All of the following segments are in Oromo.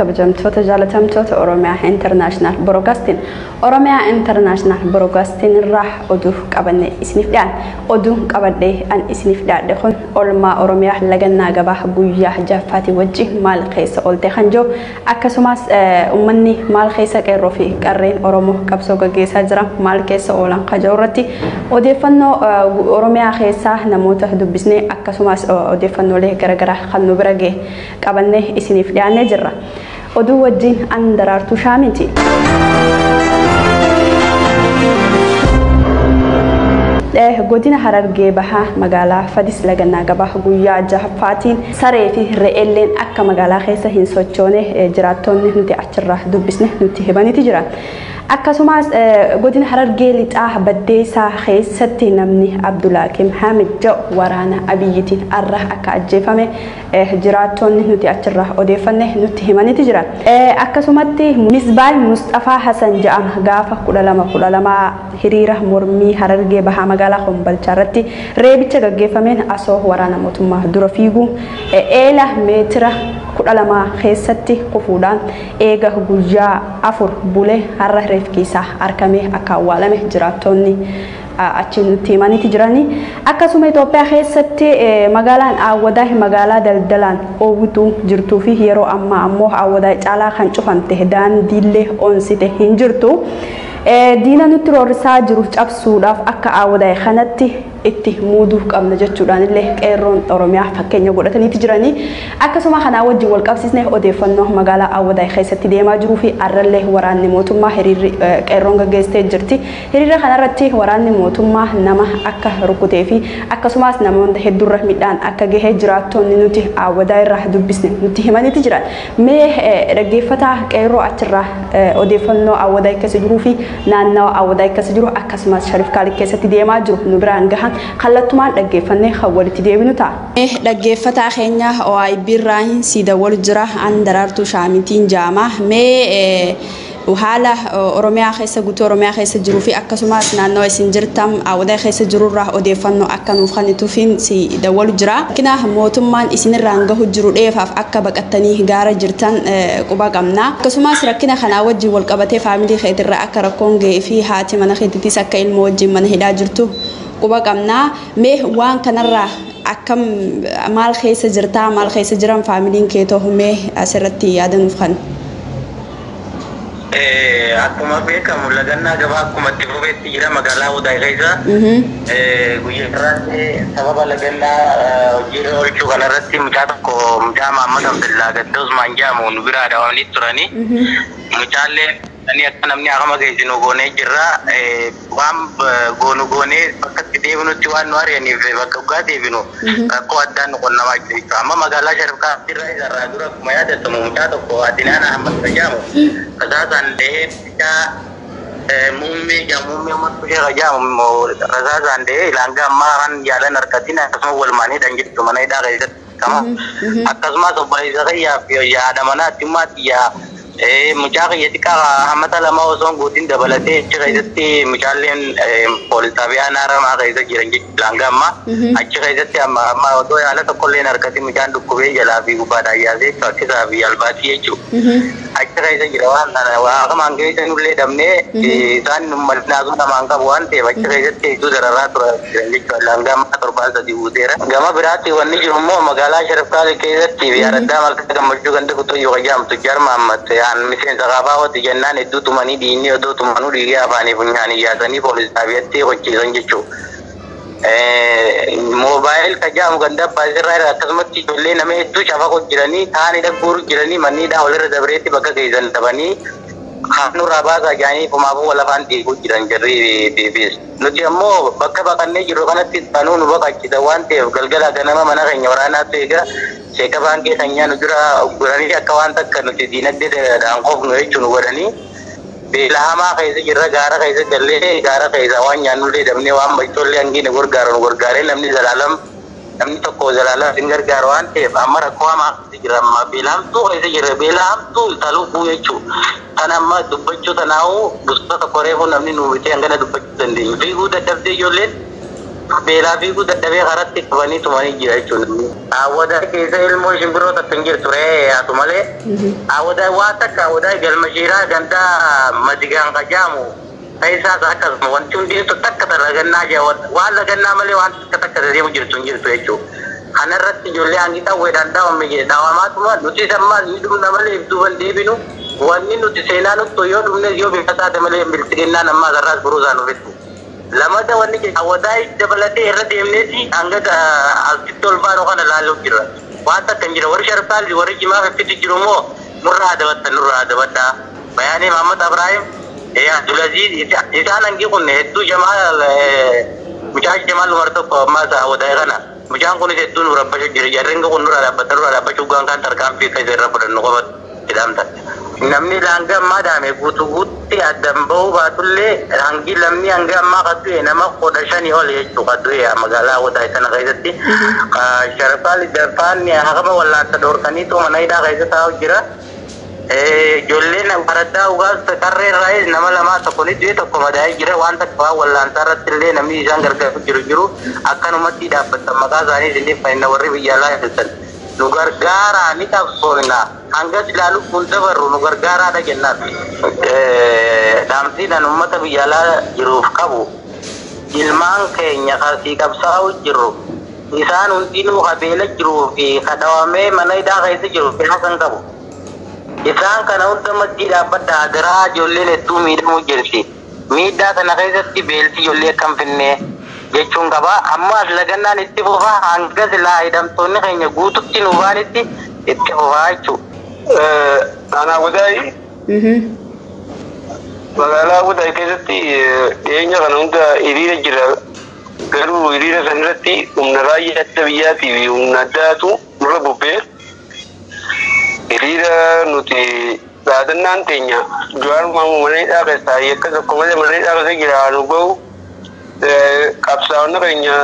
kabajamtoota jaalatamtoota Oromiyaa International Broadcasting Oromiyaa International Broadcasting irraa oduu qabanne isiniif dhiyaan oduu qabadhee an isiniif dhiyaadhe kun olmaa Oromiyaa lagannaa gabaa guyyaa jaffaati wajjin maal keessa oolte kan jiru akkasumas ummanni maal keessa qeerroo fi qarreen Oromoo qabsoo gaggeessaa jiran maal keessa oolan kajoo irratti odeeffannoo Oromiyaa keessaa namoota dubbisnee akkasumas odeeffannoolee garagaraa kan nu bira ga'e qabanne isiniif dhiyaannee jirra. Oduu wajjin an daraartuu shaamiti. Godina Harargee bahaa magaalaa Fadis lagannaa gabaa guyyaa jahaffaatiin saree fi re'eelleen akka magaalaa keessa hin sochoone jiraattonni nuti achirraa dubbisne nutti himaniiti jira. Akkasumas godina Harargee lixaa baddeessaa keessatti namni Abdulhakim Hamid Jaw waraana Abiyyitiin arra akka ajjeefame jiraattonni nuti achirraa odeeffanne nutti himaniiti jira. Akkasumatti Misbaal Mustafaa Hasan jedhama gaafa 12 hiriira mormii Harargee bahaa magaalaa Kombolchaa irratti reebicha gaggeeffameen asoo waraana mootummaa dura fiiguu eela meetira 12 keessatti kufuudhaan eega guyyaa 4 bulee har'a reefkiisaa argamee akka awwaalame jiraattonni achi nutti himaniiti jirani. Akkasuma Itoophiyaa keessatti magaalaan Awwadaa magaalaa daldalaan oowwituu jirtuu fi yeroo ammaa ammoo Awwadaa caalaa kan cufamte daandiillee onsite hin jirtu. Diina nutti roorrisaa jiru cabsuudhaaf akka Awwadaa kanatti itti muuduu qabna jechuudhaan illee qeerroon Oromiyaa fakkeenya godhataniiti jiranii. Akkasuma kana wajjin wal qabsiisnee odeeffannoo magaalaa Awwadaa keessatti deemaa jiruu fi arrallee waraanni mootummaa hiriirri qeerroon gaggeessitee jirti. Hiriira kanarratti waraanni mootummaa nama akka rukutee fi akkasumas namoota hedduurra midhaan akka gahee jiraattonni nuti Awwadaa irraa dubbisne nutti himaniiti jiran. Mee dhaggeeffataa qeerroo achirraa odeeffannoo Awwadaa keessa jiruu fi naannawa Awwadaa keessa jiru akkasumas Sharif Kaalii keessatti deemaa jiru nu biraan gahan kallattumaan dhaggeeffannee walitti deebinu ta'a. Dhaggeeffataa keenya OIB irraan si dawwalu jira an daraartuu shaamitiin jaama mee haala Oromiyaa keessa guutuu Oromiyaa keessa jiruu fi akkasumas naannoo isin jirtan Awwadaa keessa jirurraa odeeffannoo akka nuuf kennituufin si dawwalu jira. Kina mootummaan isinirraan gahu jiru dheefaaf akka baqattanii gaara jirtan quba qabna. Akkasumas rakkina kanaa wajjin wal qabatee faamilii keetirraa akka rakkoon ga'ee fi haati mana keetitis akka ilmoo wajjin mana hidhaa jirtu quba qabna. Mee waan kanarraa akkam maal keessa jirtaa maal keessa jiran faamiliin keetoo mee asirratti yaadanuuf kan akkuma beekamu lagannaa gabaa akkuma itti fufeetti jira magaalaa Awwadaa keessa guyyaa irratti sababa lagannaa hojii oolchuu kanarratti mucaa tokko mucaa Mahammad Abdullaa Gaddoos Maanjaamu nu biraa dhaawanii turanii mucaallee ani akka namni akama geessinu goonee jirra waan goonu goonee bakka itti deebinutti waan nu ari'aniif bakka dhugaa deebinu rakkoo addaan nu qonnamaa jiru. Amma magaalaa Sharif Kaalii irraa isarraa dura akkuma yaadatamu mucaa tokko Adinaan Ahmad Tajaamu kasaasaan dhahee mucaa muummee Ummat Kushee Tajaamu kasaasaan dhahee ilaanga ammaa kan yaalan harkatiin akkasuma walumaaniidhaan jirtu mana hidhaa keessatti akkasumas obboleessa kiyyaa fi yaada manaatti maatiyyaa mucaa xiqqaa hammata lama osoo guutiin dabalatee achi keessatti mucaalleen poolis xaabiyaa Naaramaa keessa jiran jechuudha amma achi keessatti amma otoo yaala tokkollee harkatti mucaan dhukkubee jalaa fi gubbaadhaan yaasee fakkisaa fi albaasii jechuudha. Achi keessa jira waan akamaan keessa nullee dhabnee isaan malinaasuu namaan qabu waan ta'eef achi keessatti hedduu dararaa turan jechuudha. Laanga amma 7 guuteera. Gama biraatti wanni jiru immoo magaalaa Sharif Kaalii keessatti yaadaddaa malkaa gammachuu ganda kutuyyuu qajaamtu jarma ammatti miseensa qaabaa wati jennaan hedduu tumanii diinni odoo tumanuu dhiigee afaanii funyaanii yaasanii poolis xaabiyaatti hojiisan jechuudha. Moobaayil kajaamu ganda baasirraa akkasumatti ijoollee nama hedduu shafa jiranii taa'anii dhagguuru jiranii manniidhaa walirra dabreetti bakka keessan dhabanii haanurraa baasaa jaanii fumaafuu walafaan deeguu jiran jarri deebiis. Nuti ammoo bakka baqannee jiru kanatti tanuu nu baqachiisa waan ta'eef galgala ganama mana keenya waraanaatti eega sheeka baankee sanyaa nu dura guranii akka waan takka nuti diinagdeedhaan qofnu jechuun godhanii beela hamaa keessa jirra gaara keessa gallee gaara keessa waan nyaannullee dhabnee waan bachtollee hangiina gorgaaree namni zalaalam namni tokko zalaalam hin gargaaru waan ta'eef amma rakkoo hamaa keessa jira amma beela hamtuu keessa jirra beela hamtuu taluu jechuudha. Kan amma dubbachuu tanaa'uu gosoota tokko reefuu namni nu bitee hangana dubbachuu dandeenyu fiiguu dadhabdee ijoolleen beelaa fi dadhabee karatti qabanii tumanii jira jechuudha. Awwadaa keessa ilmoo shimbirroota kan jirtu yaatu malee awwadaa waa takka awwadaa galmashiiraa gandaa madigaan qajaamu isaas akkasuma wanti hundi takka lagannaa jaa waan lagannaa malee waan takka deemu jirtu hin jirtu jechuudha. Kanarratti ijoollee hangi xawweedhaan dhaawame dhaawamaatuma nuti sammaa ni dhumna malee ibsuuban deebinu wanni nuti seenaa nutti yoo dhumne yoo bifa taate malee bilchiginnaan ammaa garraas buruusaan nufitti. Lamada wanni awwadaa dabalatee irra deemneeti hanga asitti ol baanoo kana laaluu jira. Waan takka hin jira warri sharpaalli warri jimaa fiffitti jiru immoo nurraa dabatta. Bayaanii Mahammad Abraahim Abdulaziz isaan hangi kun hedduu mucaan Jamaal Umar tokko ammaas awwadaa kana. Mucaan kunis hedduu nu rabbashu jira. Jarreen kun nurraa dhaabbachuu gaan tarkaanfii akka irra fudhannu qofa jedhamta. Namni hanga ammaa daame guutuutti addan bahuu baatullee hangi lamni hanga ammaa qaddu'e nama 15 ol jechuu qaddu'e magaalaa Awwadaa sana keessatti. Sharafaan darfaan haqama wallaansa dhoorkaniitu mana hidhaa keessa taa'u jira. Ijoolleen baraddaa ugaas qarree irraayis nama lamaa tokko ni du'e tokko madaa'ee jira. Waan takka wallaansaa irratti illee namni isaan gargaaru jiru akkanumatti dhaabbatan maqaa isaanii isin fayyina warri biyya alaa ibsan. Nu gargaaraa ni qabsoofna hanga ilaaluuf kun dabarru nu gargaaraadha jennaan. Dhaamsiidhaan uummata biyya alaa jiruuf qabu ilmaan keenya kasii qabsaa'u jiru isaan hundinuu qabeela jiruu fi kadhawamee mana hidhaa keessa jiru kan qabu. Isaan kana hunda maddii dhaabbadha agaraa ijoolleen hedduu miidhamuu jirti. Miidhaa kana keessatti beelti ijoollee akkam finnee jechuun qaba. Ammas lagannaan itti fufaa hanga silaa hidhamtoonni keenya guututti nu baanitti itti fufaa jechuudha. Ana Awwadaa magaalaa Awwadaa keessatti dhiyeenya kana hunda hiriira jira. Garuu hiriira sanarratti humna raayyaa ittisa biyyaatii fi humna addaatu nurra bubbee hiriira nuti dhaadannaan teenya Jawaar Mohaammed mana hidhaa keessaa yakka tokko malee mana hidhaa keessa jira nu bahu qabsaa'onni keenya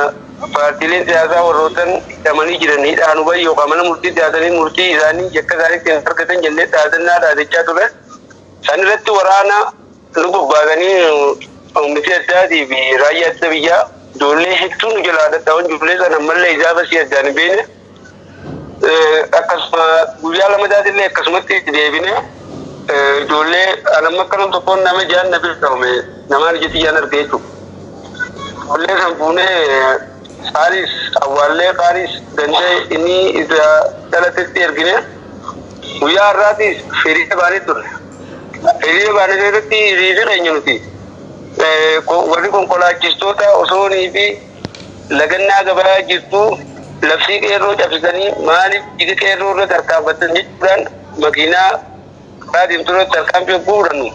paartiileen siyaasaa warrootan hidhamanii jiran hidhaa nu bahu yookaan mana murtii dhiyaatanii murtii isaanii yakka isaaniitti hin argatan jennee dhaadannaa dhaadachaa ture. San irratti waraana nu bobbaasanii humniti addaatii fi raayyaa ittisa biyyaa ijoollee hedduu nu jalaa dadhaban ijoollee sana ammallee ijaafa si addaan hin beekne. Akkasuma guyyaa lamadaatillee akkasumatti deebine ijoollee anamma akkanum tokkoon nama jaan na beekame namaan ijatti jaan argee jechuudha. Ijoollee san fuunee qaanis awwaallee qaanis danda'e inni isa dhalatetti ergine guyyaa har'aatis hiriira baanee ture. Hiriira baanee irratti hiriira keenya nuti warri konkolaachistoota osoonii fi lagannaa gabaa jirtu labsii qeerroo cabsisanii maaliif jiga qeerroo irra tarkaanfatan jechuudhaan makiinaa karaa deemtu irratti tarkaanfii guurannu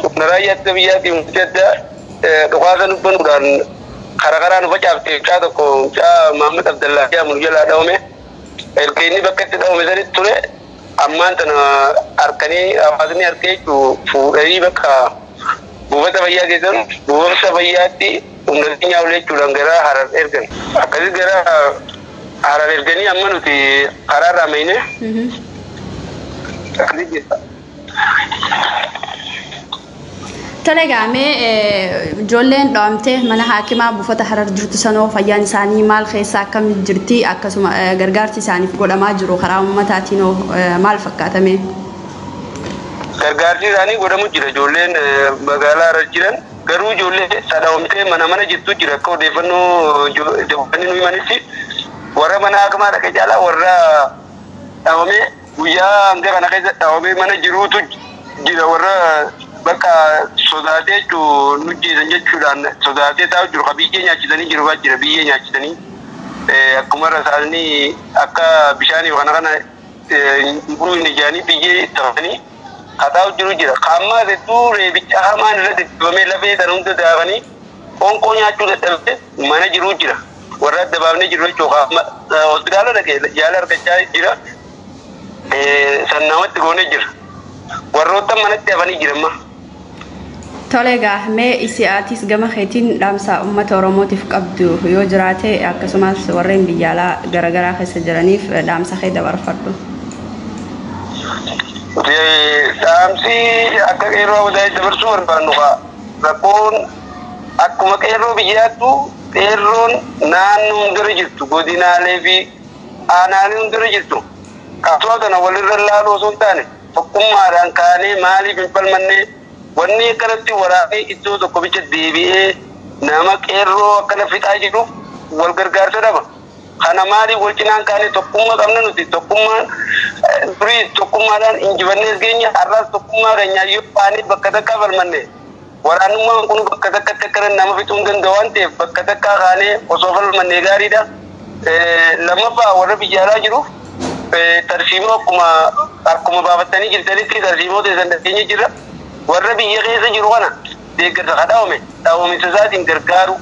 humna raayyaa ittisa biyyaatiin humniti addaa dhukaasa dubbanuudhaan karaa nu facaafte mucaa tokko mucaa Mahammad Abdallaa jedhamu jalaa dhawame erga inni bakka itti dhawame sanitti ture ammaan tana harkanii hawaasni harkee fuudhanii bakka buufata fayyaa keessan buufata fayyaatti humna nyaawlee jechuudhaan gara Harar ergan. Akkasii gara Harar erganii amma nuti karaa irraa meeyne akkasii keessa. Tole gaamee ijoolleen dhaamtee mana haakimaa buufata Harar jirtu sanoo fayyaan isaanii maal keessa akkam jirti akkasuma gargaarsi isaaniif godhamaa jiru karaa uummataatiin maal fakkaatame? Gargaarsi isaanii godhamu jira ijoolleen magaalaa Harar jiran garuu ijoollee sadhaawamtee mana jirtu jira akka odeeffannoo dabalanii nu himanitti warra mana haakimaa dhaqee caalaa warra dhaawamee guyyaa hanga kana keessa dhaawamee mana jiruutu jira warra bakka sodaatee nu jeesan jechuudhaan sodaatee taa'u jiru ka biyyee nyaachisanii jiru baa jira biyyee nyaachisanii akkuma rasaasni akka bishaanii kana hin ijaanii biyyee ta'anii kataa'u jiru jira. Kaammaa hedduu reebicha hamaan irratti dibamee lafee sana hunda daakanii qoonqoo nyaachuu dadhabee mana jiru jira. Warra adda baafnee jiru jechuudha. Hospitaala dhaqee yaala argachaa jira. San namatti goonee jira. Warroota manatti hafanii jiran. Tole gaahmee isi'aatis gama keetiin dhaamsa uummata Oromootiif qabdu yoo jiraate akkasumas warreen biyya alaa garaagaraa keessa jiraniif dhaamsa kee dabarfadhu. Dhaamsi akka qeerroo Awwadaa dabarsuu barbaannu rakkoon akkuma qeerroo biyyaattu qeerroon naannoo hundara jirtu godinaalee fi aanaalee hundara jirtu qabsoo kana walirra laaluu osoo hin taane tokkummaadhaan kaanee maaliif hin falmannee wanni akkanatti waraabee iddoo tokko bicha deebi'ee nama qeerroo akkana fixaa jiruuf wal gargaarsa dhaba. Kana maaliif wal cinaan kaanee tokkummaa qabna nuti tokkummaan durii tokkummaadhaan injifannee geenya har'aas tokkummaa keenya yoo baanee bakka takkaa falmanne waraanummaan kun bakka takkatti akkana nama fixuu hin danda'u waan ta'eef bakka takkaa kaanee osoo falmannee gaariidha. Lammaffaa warra biyya alaa jiruuf tarsiimoo akkuma baafattanii jirtanitti tarsiimoo teessan dandeenya jirra. Warra biyya keessa jiru kana deeggarsa kadhaawame dhaawamiinsa isaatiin gargaaru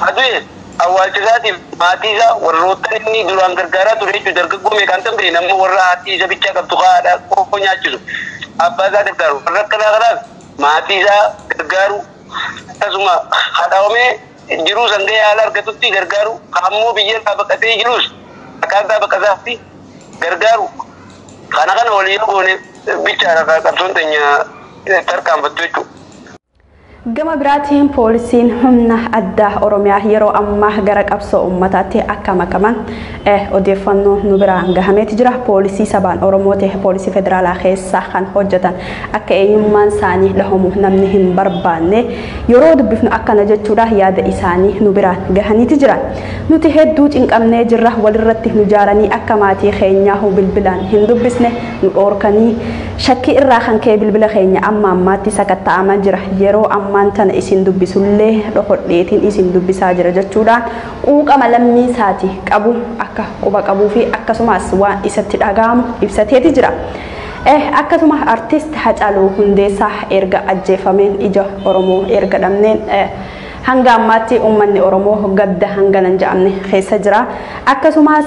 hadu'e awwaalcha isaatiif maatii isaa warroottan inni duraan gargaaraa ture jechuudha. Dargaggoo meeqaan ta'e nama warra haati isa bichaa qabdu haadha qoqqoo nyaachisu abbaa isaa gargaaru warra akkanaa kanaaf maatii isaa gargaaru akkasuma kadhaawamee jiruu sangee haala argatutti gargaaru ammoo biyya irraa baqatee jirus akkaataa baqataatti gargaaru kana waliin goone bichaadha qabsoon teenya tarkaanfattu jechuudha. Gama biraatiin poolisiin humna addaa Oromiyaa yeroo ammaa gara qabsoo uummataatti akka makaman odeeffannoo nu biraan gahameeti jira. Poolisii sabaan Oromoo ta'e poolisii federaalaa keessa kan hojjetan akka eenyummaan isaanii dhahamu namni hin barbaanne yeroo dubbifnu akkana jechuudha yaada isaanii nu biraan gahaniiti jira. Nuti hedduu cinqamnee jirra walirratti nu jaaranii akka maatii keenyaa bilbilaan hin dubbisne nu dhoorkanii shakkii irraa kan ka'e bilbila keenya amma ammaatti sakatta'amaa jira. Yeroo ammaan tana isin dubbisullee dhokodheetiin isin dubbisaa jira jechuudhaan quuqama lammii isaati qabu akka quba qabuu fi akkasumas waan isatti dhagahamu ibsateeti jira. Akkasuma artist Hacaaluu Hundeessaa erga ajjeefameen ija Oromoo erga dhabneen hanga ammaatti uummanni Oromoo gadda hanganan jedhamne keessa jira. Akkasumas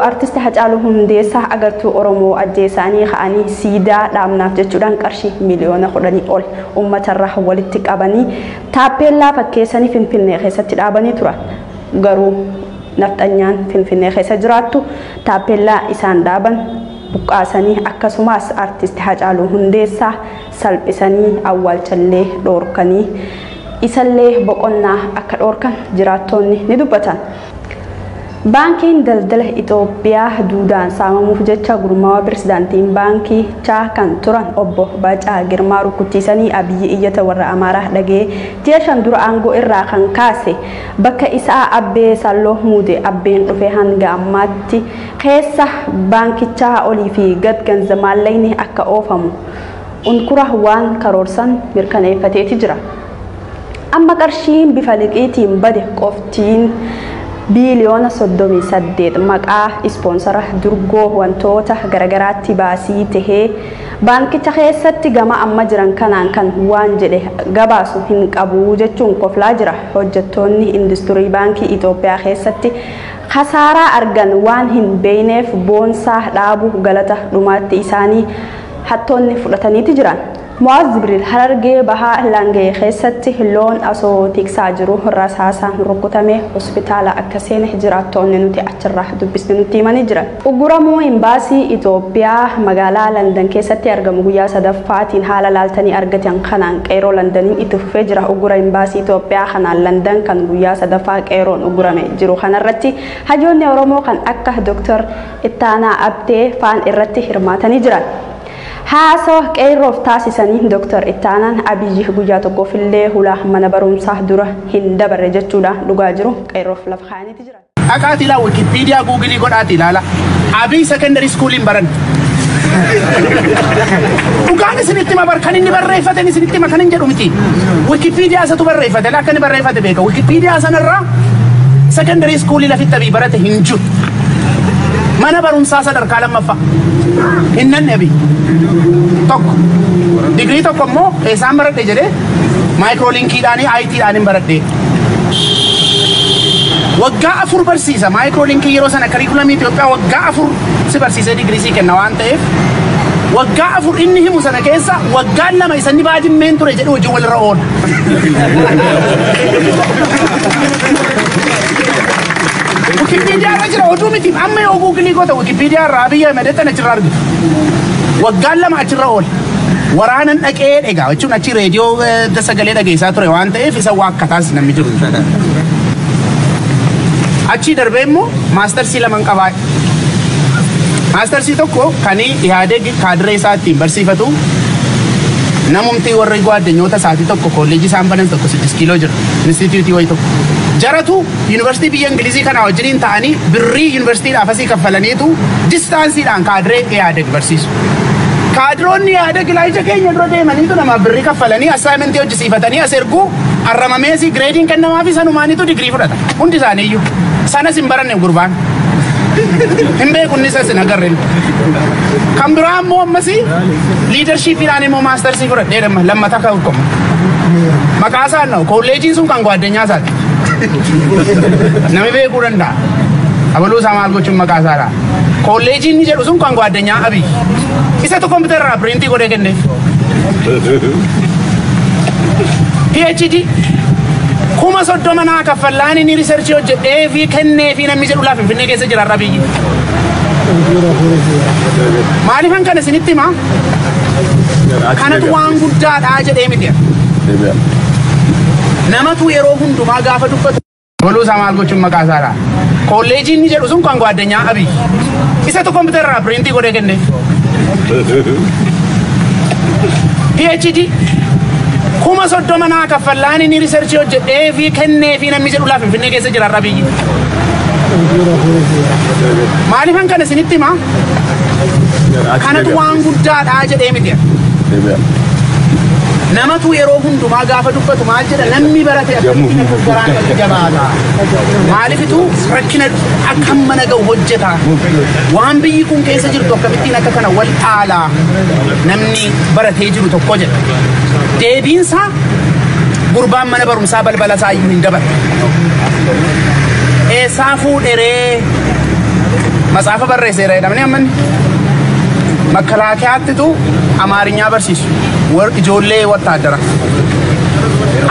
artist Hacaaluu Hundeessaa agartuu Oromoo ajjeesanii ka'anii siidaa dhaabnaaf jechuudhaan qarshii miliyoona 10 ol uummatarraa walitti qabanii taappeellaa fakkeessanii Finfinnee keessatti dhaabanii turan. Garuu nafxanyaan Finfinnee keessa jiraattu taappeellaa isaan dhaaban buqqaasanii akkasumas artist Hacaaluu Hundeessaa salphisanii awwaalchallee dhoorkanii isallee boqonnaa akka dhoorkan jiraattonni ni dubbatan. Baankiin daldala Itoophiyaa duudaan saamamuuf jecha gurmaa'aa pirezidaantiin baankichaa kan turan obbo Baacaa Girmaa rukuttiisanii Abiyyi iyyata warra Amaaraa dhagee ji'a 5 dura aangoo irraa kan kaase bakka isaa Abbee Salloo muude Abbeen dhufee hanga ammaatti keessa baankichaa olii fi gad ganza maallaqni akka oofamu unkura waan karoorsan mirkaneeffateeti jira. Amma qarshiin bifa liqiitiin bade qoftiin biliyoona 38 maqaa ispoonsara durgoo wantoota garagaraatti baasii tahee baankicha keessatti gama amma jiran kanaan kan waan jedhe gabaasu hin qabu jechuun koflaa jira. Hojjettoonni industirii baankii Itoophiyaa keessatti khasaaraa argan waan hin beeyneef boonsaa dhaabuu galata dhumaatti isaanii hattoonni fudhataniiti jiran. Muaz Jibril Harargee Bahaa Langee keessatti loon asoo tiksaa jiru rasaasaan rukutame hospitaala akka seene jiraattonni nuti achirraa dubbisne nutti himanii jiran. Uguramuu imbaasii Itoophiyaa magaalaa London keessatti argamu guyyaa sadaffaatiin haala laaltanii argatan kanaan qeeroo Londoniin itti fufee jira. Ugura imbaasii Itoophiyaa kanaan London kan guyyaa sadaffaa qeeroon ugurame jiru kanarratti hajoonni Oromoo kan akka Dr. Ittaanaa Abdee faan irratti hirmaatanii jiran. Haasoo qeerroof taasisanii Dr. Ittaanaan Abiyyi guyyaa tokkoofillee hula mana barumsaa dura hin dabarre jechuudhaan dhugaa jiru qeerroof lafa kaa'aniiti jira. Akaati ilaa Wikipedia Google godhaati ilaala. Abiy secondary school hin baran. Dhugaan isinitti ma barkan inni barreeffatan isinitti ma kan hin jedhu miti. Wikipedia isatu barreeffate akka inni barreeffate beeka. Wikipedia sanarraa secondary school lafitti abii barate hin jiru. Mana barumsaa sadarkaa lammaffaa. Innan Abiy tokko digrii tokko immoo isaan baradhe jedhee maayikiroolinkiidhaanii IT-dhaan baradhe. Waggaa 4 barsiisa maayikirooolinkii yeroo sana kariikulamii Itoophiyaa waggaa 4 si barsiisee digrii sii kenna waan ta'eef waggaa 4 inni himu sana keessa waggaan 2 isa inni baadimmeen ture jedhu hojii walirra oola. Wikipedia irra jira oduu miti amma yoo Google goota Wikipedia irraa Abiy Ahmed tan achirra argitu. Waggaan 2 achirra oola. Waraanan dhaqee egaa jechuun achi reediyoo sagalee dhageessaa ture waan ta'eef isa waakkataas namni jiru. Achi darbemmo mastersi laman qabaa. Mastersi tokko kani Ihadeg kaadree isaatti barsiifatu namumti warri gwaaddanyoota isaatii tokko kolleejii isaan banan tokko 6 kiiloo jira instituutii wayi tokko. Jaratu yuunivarsiitii biyya Ingilizii kana wajjiniin ta'anii birrii yuunivarsiitiidhaaf asii kaffalaniitu distaansiidhaan kaadree Ihadeg barsiisu. Kaadroonni Ihadeg ilaalcha keenya dura deemaniitu nama birrii kaffalanii assaayimentii hojjisiifatanii as erguu arramameesii gireediin kennamaafi sanumaaniitu digirii fudhata. Hundi isaaniiyyuu sanas hin baranne gurbaan. Hin beekunni isas hin agarreen. Kan biraa immoo ammasii liidarshiipiidhaan immoo maastarsii fudhadhee lammata akka hukuma. Maqaa isaan na'u kolleejiin sun kan gwaaddanyaa isaati. Nami beekuu danda'a. Abaluu isaa maal gochuun maqaa isaadha. Kolleejiin ni jedhu sun kan gwaaddanyaa Abiy. Isatu kompiitarraa piriintii godhee kenneef. PhD kuma 30 naa kaffallaan inni riisarchii hojjedhee fi kennee fi namni jedhu laaf Finfinnee keessa jira Abiyyi. Maaliifan kana isinitti himaa? Kanatu waan guddaadhaa jedhee miti. Namatu yeroo hundumaa gaafa dubbatu. Abaluu isaa maal gochuun maqaa isaadha. Kolleejiin ni jedhu sun kan gwaaddanyaa Abiy. Isatu kompiitarraa piriintii godhee kenneef. PhD kuma 30 naa kaffallaan inni riisarchii hojjedhee fi kennee fi namni jedhu laaf Finfinnee keessa jira Abiyyi. Maaliifan kana isinitti himaa? Kanatu waan guddaadhaa jedhee miti. Namatu yeroo hundumaa gaafa dubbatu maal jedha namni barate akkamitti garaan itti jabaata. Maaliifitu rakkina akka mana ga'u hojjeta. Waan biyyi kun keessa jirtu akkamittiin akka kana wal dhaalaa namni baratee jiru tokko jedha. Deebiinsaa gurbaan mana barumsaa balbala isaa iyyuu hin dabarre. Eessaa fuudheree matsaafa barreesseera jedhamanii ammanni. Makalaakiyaattitu Amaarinyaa barsiisu. Ijoollee wattaadara.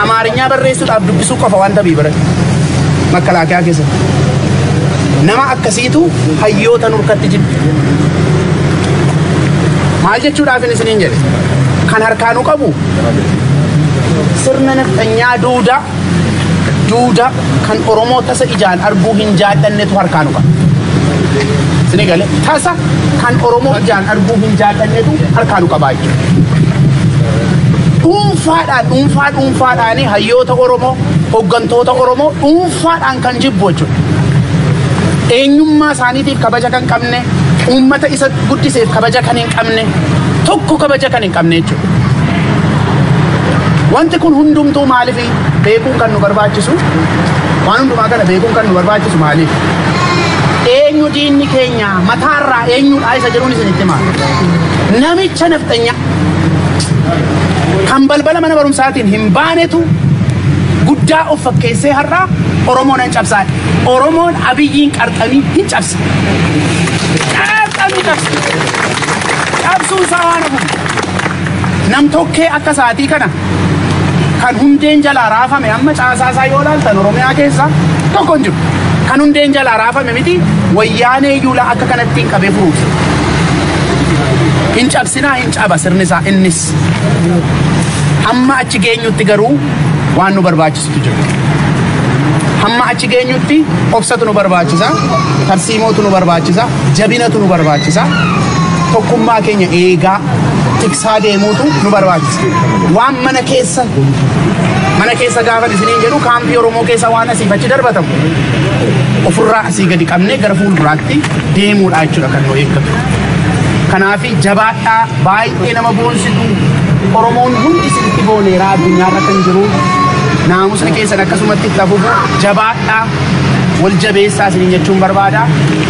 Amaarinyaa barreessuudhaaf dubbisuu qofa waan tabii barate. Makalaakiyaa keessatti. Nama akkasiitu hayyoota nurkatti jibbi. Maal jechuudhaaf isiniin jedhe? Kan harkaanuu qabu sirna nafxanyaa duudaa kan Oromoo tasa ijaan arguu hin jaallannetu harkaanuu qaba. Sini galee tasa kan Oromoo ijaan arguu hin jaallannetu harkaanuu qabaa jechuudha. Dhuunfaadhaan hayyoota Oromoo, hooggantoota Oromoo dhuunfaadhaan kan jibbu jechuudha. Eenyummaa isaaniitiif kabaja kan qabne, uummata isa guddiseef kabaja kan hin qabne, tokko kabaja kan hin qabne jechuudha. Wanti kun hundumtuu maaliif beekuun kan nu barbaachisu? Waan hundumaa kana beekuun kan nu barbaachisu maaliif? Eenyu diinni keenya mataarraa eenyuudhaa isa jedhuun isinitti himaa? Namicha nafxanyaa. Kan balbala mana barumsaatiin hin baanetu guddaa of fakkeessee har'aa Oromoon hin cabsaa. Oromoon Abiyyiin qarxamii hin cabsa. Qarxamii cabsa. Cabsuun isaa waan hafuuf. Nam-tokkee akka saatii kana kan hundeen jalaa raafame amma caasaasaa yoo ilaaltan Oromiyaa keessa tokko hin jiru. Kan hundeen jalaa raafame miti wayyaanee yuulaa akka kanattiin qabee furuuti. Hin cabsinaa hin caba sirni isaa innis. Hamma achi geenyutti garuu waan nu barbaachisutu jiru. Hamma achi geenyutti obsatu nu barbaachisa, tarsiimootu nu barbaachisa, jabinatu nu barbaachisa, tokkummaa keenya eegaa tiksaa deemuutu nu barbaachisa. Waan mana keessa gaafa isiniin jedhu kaampii Oromoo keessa waan asiif achi darbatamu ofirraa asii gadi qabnee gara fuulduraatti deemuudha jechuudha kan nu eeggatu. Kanaafi jabaadhaa baay'ee nama boonsitu Oromoon hundi isinitti booneera addunyaarra kan jiru naamusni keessan akkasumatti itti hafuuf jabaadhaa wal jabeessaa isiniin jechuun barbaada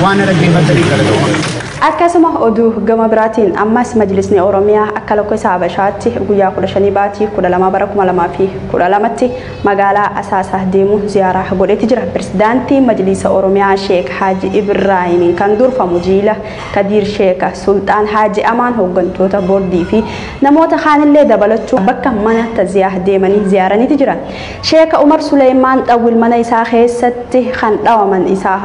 waan dhaggeeffattaniif galatoomaa. Akkasuma oduu gama biraatiin ammas majlisni Oromiyaa akka lakkoofsa Habashaatti guyyaa 15 baatii 12 bara 2012tti magaalaa Asaasaa deemuu ziyaaraa godhetti jira. Pirezidaantii majlisa Oromiyaa Sheek Haji Ibrahim kan durfamu Jiila Kadir Sheek Sultaan Haji Amaan hooggantoota boordii fi namoota kaanillee dabalachuu bakka mana taziyaa deemanii ziyaaranitti jira. Sheek Umar Suleymaan Xawwil mana isaa keessatti kan dhawaman isaa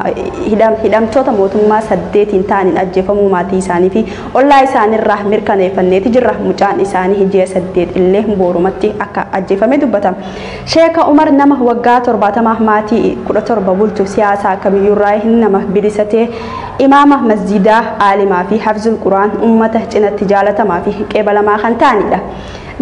hidhamtoota mootummaa 8 ta'aniin ajjeefaman ajjeefamuu maatii isaanii fi ollaa isaaniirraa mirkaneeffanneeti jirra. Mucaan isaanii ji'a 8 illee boorumatti akka ajjeefame dubbatama. Sheeka Umar nama waggaa 70 maatii 17 bulchu siyaasaa kamiyyuurraa nama bilisatee imaama masjidaa aalimaa fi hafzul quraan ummata cinatti jaalatamaa fi qeebalamaa kan ta'anidha.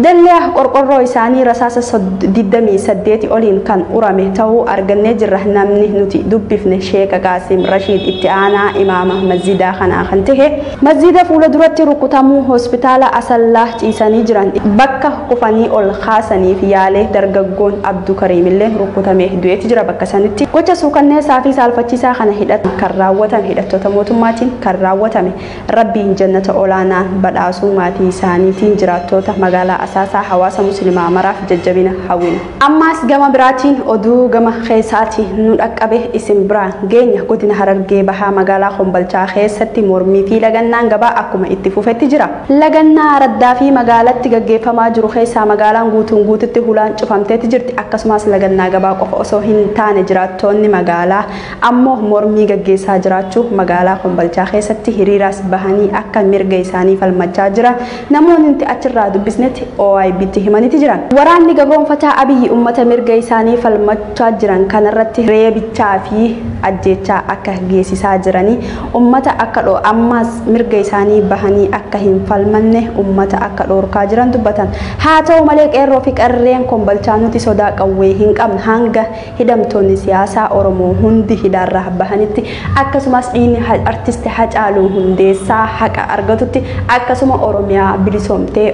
Dallee qorqorroo isaanii rasaasa 28 oliin kan urame ta'uu argannee jirra. Namni nuti dubbifne Sheeka Qaasim Rashiid itti aanaa imaama masjidaa kanaa kan ta'e masjida fuula duratti rukutamuu hospitaala Asallaa ciisanii jiran bakka kufanii ol kaasaniif yaalee dargaggoon Abduu Kariim illee rukutamee du'eeti jira bakka sanitti. Gocha suukanneessaa fi saalfachiisaa kana kan raawwatame hidhattoota mootummaatiin kan raawwatame Rabbiin jannata olaanaan badhaasuu maatii isaaniitiin jiraattoota magaalaa asaasaa hawaasa musliimaa maraaf jajjabina hawwina. Ammaas gama biraatiin oduu gama keessaati nu dhaqqabe isin biraan geenya godina Harargee bahaa magaalaa Kombolchaa keessatti mormii fi lagannaan gabaa akkuma itti fufetti jira. Lagannaa raddaa fi magaalatti gaggeeffamaa jiru keessaa magaalaan guutuun guututti hulaan cufamteetti jirti. Akkasumas lagannaa gabaa qofa osoo hin taane jiraattoonni magaalaa ammoo mormii gaggeessaa jiraachuu magaalaa Kombolchaa keessatti hiriiraas bahanii akka mirga isaanii falmachaa jira. Namoonni nuti achirraa dubbisnetti OIB'tti himaniiti jiran. Waraanni gabroonfataa Abiyyi ummata mirga isaanii falmachaa jiran kanarratti reebichaa fi ajjechaa akka geessisaa jiranii ummata akka ammas mirga isaanii bahanii akka hin falmanne ummata akka dhorkaa jiran dubbatan. Haa ta'u malee qeerroo fi qarreen Kombolchaa nuti sodaa qawwee hin qabne hanga hidhamtoonni siyaasaa Oromoo hundi hidhaarraa bahanitti akkasumas dhiinni artisti Hacaaluu Hundeessaa haqa argatutti akkasuma Oromiyaa bilisoomtee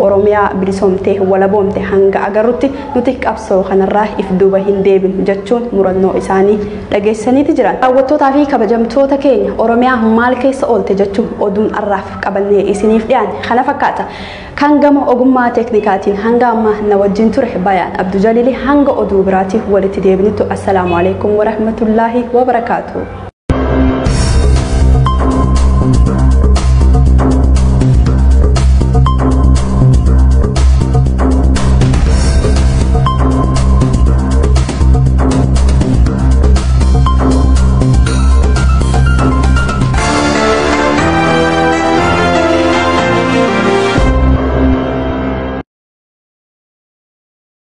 Oromiyaa bilisoomtee walaboomte hanga agarrutti nuti qabsoo kanarraa if duuba hin deebinu jechuun murannoo isaanii dhageessaniiti jiran. Daawwattootaa fi kabajamtoota keenya Oromiyaa maal keessa oolte jechuun oduun arraaf qabannee isiniif dhiyaanne kana fakkaata. Kan gama ogummaa teeknikaatiin hanga amma na wajjin ture Bayaan Abduu Jaliilii hanga oduu biraatiif walitti deebinitu. Assalaamu alaikum wa rahmatullaahi wa barakaatuh.